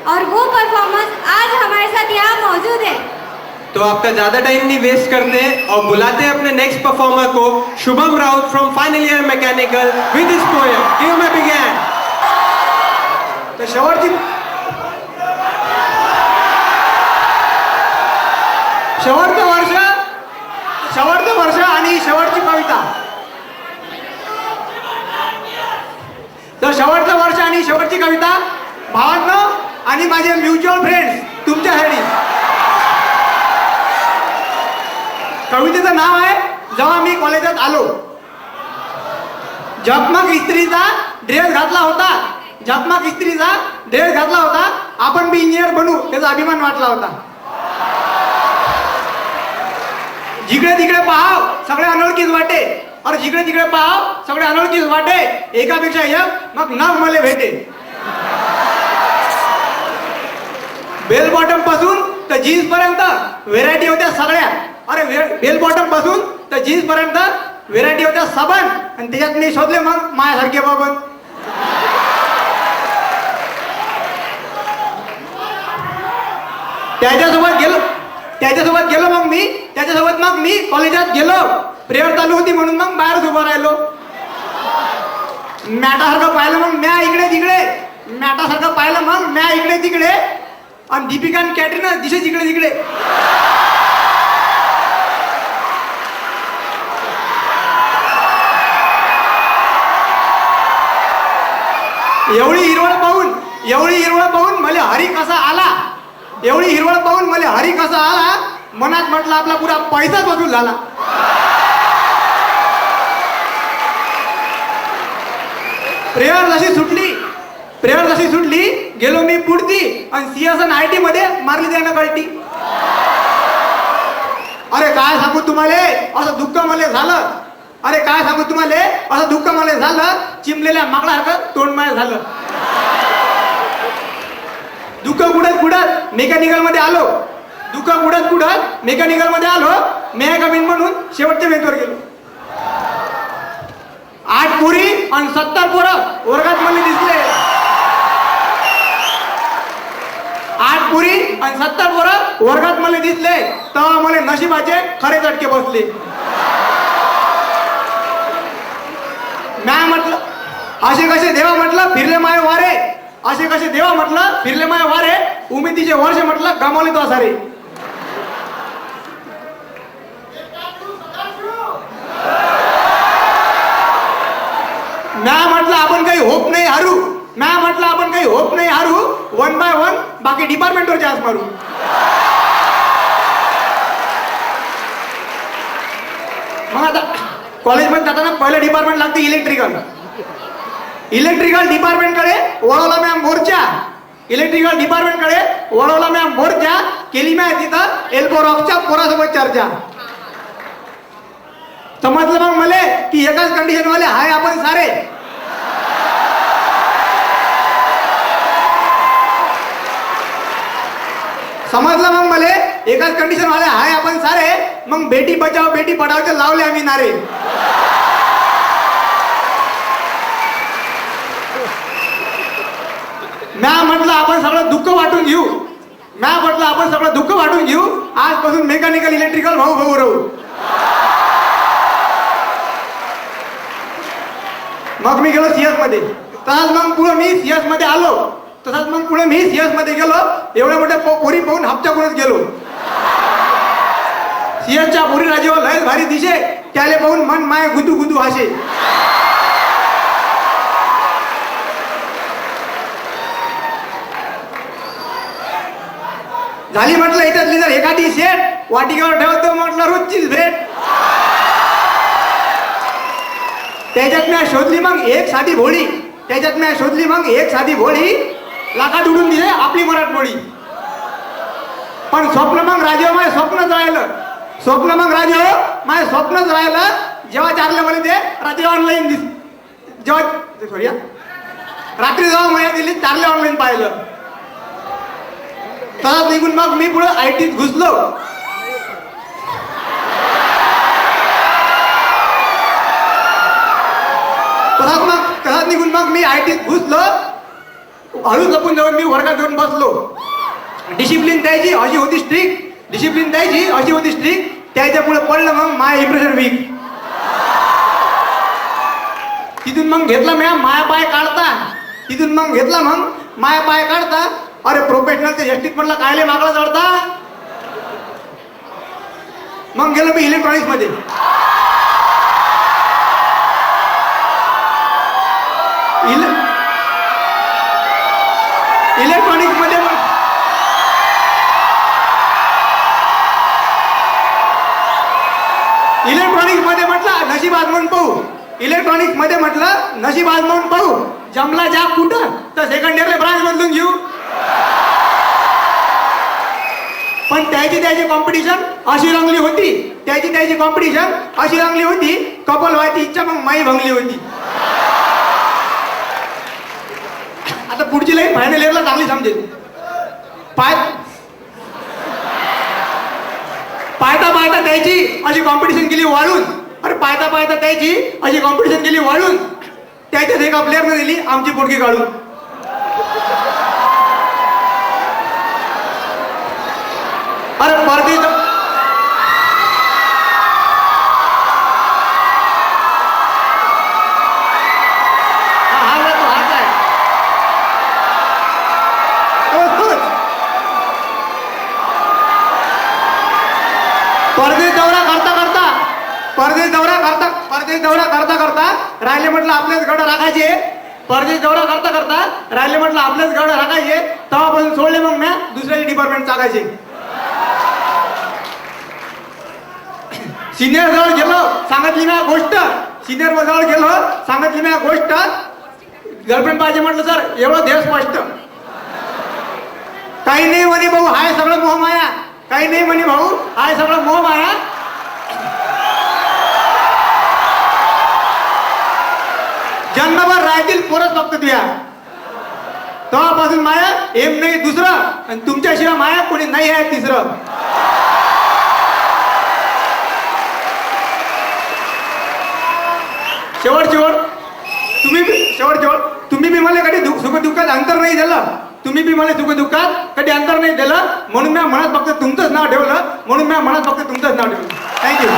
और वो परफॉर्मर्स आज हमारे साथ यहाँ मौजूद है। तो आपका ज्यादा टाइम नहीं वेस्ट करते हैं और बुलाते हैं अपने नेक्स्ट परफॉर्मर को, Shubham Raut from final year mechanical with his poem give me big hand. तो शेवटचं वर्ष आणि शेवटची कविता. तर शेवटचं वर्ष आणि शेवटची कविता भावांनो आणि माझे म्युच्युअल फ्रेंड्स तुमच्यासाठी. कवितेचं नाव आहे जेव्हा मी कॉलेजात आलो. झकमक इस्त्रीचा ड्रेस घातला होता, झकमक इस्त्रीचा ड्रेस घातला होता, आपण बी इंजिनियर बनू त्याचा अभिमान वाटला होता. जिकडे तिकडे पाहाव सगळे अनोळखीच वाटे, और जिकडे तिकडे पाहाव सगळे अनोळखीच वाटे, एकापेक्षा एक मग नग मले भेटे. बेल बॉटम पासून तर जीन्स पर्यंत व्हेरायटी होत्या सगळ्या. अरे बेल बॉटम पासून तर जीन्स पर्यंत व्हेरायटी होत्या सबन, आणि त्याच्यात मी शोधले मग माझ्यासारखे बाबन. त्याच्यासोबत गेलो मग मी कॉलेजात गेलो. प्रेयर चालू होती म्हणून मग बाहेरच उभं राहिलो. मॅटासारखं पाहिलं मग म्या इकडे तिकडे, आणि दीपिका आणि कॅटरीना दिशे जिकडे तिकडे. एवढी हिरवळ पाहून मला हरी कसा आला, मनात म्हटलं आपला पुरा पैसाच वसूल झाला. प्रेयर जशी सुटली गेलो मी पुढती, आणि सीएसएन आयटी मध्ये मारली त्यानं कळटी. अरे काय सांगू तुम्हाला असं दुःख मला झालं, चिमलेल्या माकडासारखं तोंड माय झालं. दुःख कुडत मेकॅनिकल मध्ये आलो, मे कमीन म्हणून शेवटच्या बेंचवर गेलो. 8 पोरी आणि 70 पोरं वर्गात मला दिसले. 8 पोरी आणि 70 पोरं वर्गात मला दिसले, तेव्हा मला नशिबाचे खरे झटके बसले. म्या म्हटलं असे कसे देवा म्हटलं फिरले माय वारे, उमेदीचे वर्ष म्हटलं गमावले तो सारे. म्या म्हटलं आपण काही होप नाही हारू, 1 by 1 बाकी डिपार्टमेंटवर चान्स मारू. मग आता कॉलेजमध्ये जाताना पहिलं डिपार्टमेंट लागते इलेक्ट्रिकल डिपार्टमेंटकडे वळवला मॅम मोर्चा, केली मॅ तिथं एल्बो रॉकच्या पोरासोबत चर्चा. समजलं मग मला की एकाच कंडिशन वाले हाय आपण सारे. मग बेटी बचाव बेटी पढावचे लावले आम्ही नारे. म्या म्हटलं आपण सगळं दुःख वाटून घेऊ, आजपासून मेकॅनिकल इलेक्ट्रिकल भाऊ राहू. मग मी गेलो सीएस मध्ये. तसंच मग पुढे मी सीएस मध्ये गेलो. एवढ्या मोठ्या पोरी पाहून हप्त्याकडूनच गेलो. सीएसच्या पोरी राजेवर लय भारी दिशे, त्याले पाहून मन माय गुदू हाशे. झाली म्हटलं याच्यातली जर एखादी सेट वाटिकेवर ठेवतो म्हटलं रोजचीच भेट. त्याच्यात मी शोधली मग एक साधी भोळी, लाखात उडून दिले आपली मराठमोळी. पण स्वप्न मग राजे माझं स्वप्नच राहिलं. जेव्हा चारले मला ते रात्री ऑनलाईन रात्री जेव्हा मला दिली चारले ऑनलाईन पाहिलं. तसंच निघून मग मी पुढे आयटीत घुसलो. तसंच निघून मग मी आयटीत घुसलो. हळूच लपून जाऊन मी वर्गात येऊन बसलो. डिसिप्लिन द्यायची अशी होती स्ट्रिक्ट, डिसिप्लिन द्यायची अशी होती स्ट्रिक्ट. त्याच्या पुढे पडलं मग माय इम्प्रेशन वीक. तिथून मग घेतला मॅम माया पाय काढता. तिथून मग घेतला मग माया पाय काढता. अरे प्रोफेशनलच्या एसटीत म्हटलं कायले मागला चढता. मग गेलो मी इलेक्ट्रॉनिक्स मध्ये. इलेक्ट्रॉनिक्स मध्ये इलेक्ट्रॉनिक्स मध्ये म्हटलं नशीब आजमावून पाहू. इलेक्ट्रॉनिक्स मध्ये म्हटलं नशीब आजमावून पाहू. जमला जा कुठं तर सेकंड इयरला ब्रांच बदलून घेऊ. पण त्याची कॉम्पिटिशन अशी रंगली होती. त्याची कॉम्पिटिशन अशी रंगली होती. कपल व्हायची इच्छा मग माई भंगली होती. आता पुढची लाईन फायनल इयरला चांगली समजेल. पायता पायता त्याची अशी कॉम्पिटिशन केली वाढून. अरे पायता पायता त्याची अशी कॉम्पिटिशन केली वाढून. त्याच्यात एका प्लेअरने दिली आमची पोटकी काढून. अरे परदेश परदेश दौरा करता राहिले म्हटलं आपलेच गड राखायचे. परदेश दौरा करता राहिले म्हटलं आपलेच गड राखायचे. तेव्हापासून सोडले मग म्या दुसऱ्याचे डिपार्टमेंट टाकायचे. सिनियर जवळ गेलो सांगितली मी गोष्ट. सिनियर जवळ गेलो सांगितली मी गोष्ट. गर्लफ्रेंड पाहिजे म्हटलं सर एवढं देव स्पष्ट. काही नाही म्हणे भाऊ हाय सगळं मोहमाया. काही नाही म्हणे भाऊ हाय सगळं मोहमाया. जन्मभर राहतील पोरच फक्त तुया. तेव्हापासून माया एम नाही दुसरं आणि तुमच्याशिवाय माया कोणी नाही आहे तिसरं. शेवट तुम्ही बी मला कधी सुख दुःखात अंतर नाही दिलं. तुम्ही बी मला सुख दुःखात कधी अंतर नाही दिलं. म्हणून मी मनात फक्त तुमचंच नाव ठेवलं. थँक्यू.